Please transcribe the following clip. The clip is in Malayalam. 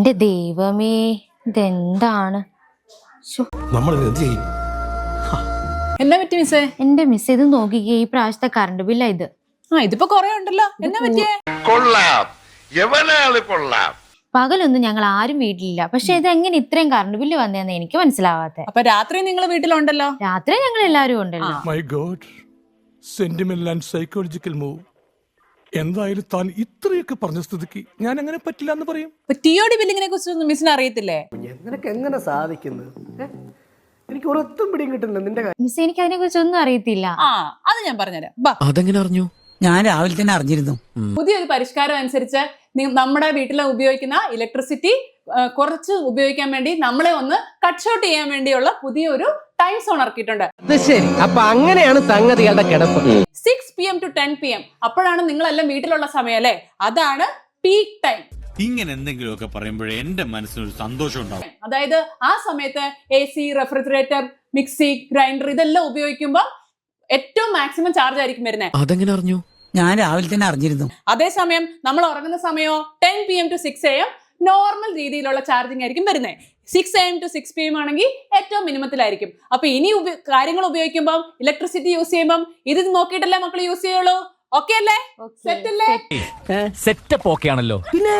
എന്റെ ദൈവമേ, ഇതെന്താണ്? നമ്മൾ എന്ത് ചെയ്യും? എന്നാ പറ്റി മിസ്സേ? എന്റെ മിസ്, ഇത് നോക്കിക്കേ, ഈ പ്രാവശ്യത്തെ കറണ്ട് ബില്ല ഇത്. ഇതിപ്പോ കൊറേ ഉണ്ടല്ലോ. എന്നാ പറ്റിയേ? കൊള്ളാം, എവനാള് കൊള്ളാം. പകലൊന്നും ഞങ്ങൾ ആരും വീട്ടിലില്ല, പക്ഷെ ഇത് എങ്ങനെ ഇത്രയും കറണ്ട് ബില്ല് വന്നതെന്ന് എനിക്ക് മനസ്സിലാവാത്തെ. അപ്പൊ രാത്രി നിങ്ങൾ വീട്ടിലുണ്ടല്ലോ? രാത്രി ഞങ്ങൾ എല്ലാരും ഉണ്ടല്ലോ. My God, sentimental and psychological move. എന്തായാലും താൻ ഇത്രയൊക്കെ പറഞ്ഞ സ്ഥിതിക്ക് ഞാൻ അങ്ങനെ പറ്റില്ല എന്ന് പറയും. TOD ബില്ലിങ്ങിനെ കുറിച്ച് മിസ്സിന് അറിയത്തില്ലേ? നിനക്ക് എങ്ങനെ സാധിക്കുന്നത്? എനിക്ക് ഒരൊത്തും പിടിയും കിട്ടുന്നില്ല നിന്റെ കാര്യം. മിസ്, എനിക്ക് അതിനെ കുറിച്ച് ഒന്നും അറിയത്തില്ല. അത് ഞാൻ പറഞ്ഞുതരാം. അതെങ്ങനെ അറിഞ്ഞു? ഞാൻ രാവിലെ തന്നെ അറിഞ്ഞിരുന്നു. പുതിയൊരു പരിഷ്കാരം അനുസരിച്ച് നമ്മുടെ വീട്ടിൽ ഉപയോഗിക്കുന്ന ഇലക്ട്രിസിറ്റി കുറച്ച് ഉപയോഗിക്കാൻ വേണ്ടി നമ്മളെ ഒന്ന് കട്ട് ഷോട്ട് ചെയ്യാൻ വേണ്ടിയുള്ള പുതിയൊരു ടൈം സോൺ ഇറക്കിയിട്ടുണ്ട്. ശരി, അപ്പൊ അങ്ങനെയാണ് സംഗതികളുടെ കിടപ്പ്. 6 PM to 10 PM അപ്പോഴാണ് നിങ്ങളെല്ലാം വീട്ടിലുള്ള സമയം അല്ലേ? അതാണ് പീക്ക് ടൈം. ഇങ്ങനെ എന്തെങ്കിലുമൊക്കെ പറയുമ്പോഴേ എന്റെ മനസ്സിനൊരു സന്തോഷം ഉണ്ടാവും. അതായത് ആ സമയത്ത് AC, റെഫ്രിജറേറ്റർ, മിക്സി, ഗ്രൈൻഡർ ഇതെല്ലാം ഉപയോഗിക്കുമ്പോൾ ഏറ്റവും മാക്സിമം ചാർജ് ആയിരിക്കും വരുന്നത്. അതെങ്ങനെ അറിഞ്ഞു? ഞാൻ രാവിലെ തന്നെ അറിഞ്ഞിരുന്നു. അതേസമയം നമ്മൾ ഉറങ്ങുന്ന സമയമോ 10 PM to 6 AM നോർമൽ രീതിയിലുള്ള ചാർജിങ് ആയിരിക്കും വരുന്നത്. 6 AM to 6 PM ആണെങ്കിൽ ഏറ്റവും മിനിമത്തിലായിരിക്കും. അപ്പൊ ഇനി കാര്യങ്ങൾ ഉപയോഗിക്കുമ്പോൾ ഇലക്ട്രിസിറ്റി യൂസ് ചെയ്യുമ്പോൾ ഇത് നോക്കിയിട്ടല്ലേ മക്കൾ യൂസ് ചെയ്യുള്ളൂ. ഓക്കെ അല്ലേ? സെറ്റ് അല്ലേ? സെറ്റപ്പ് ഓക്കെ ആണല്ലോ. പിന്നെ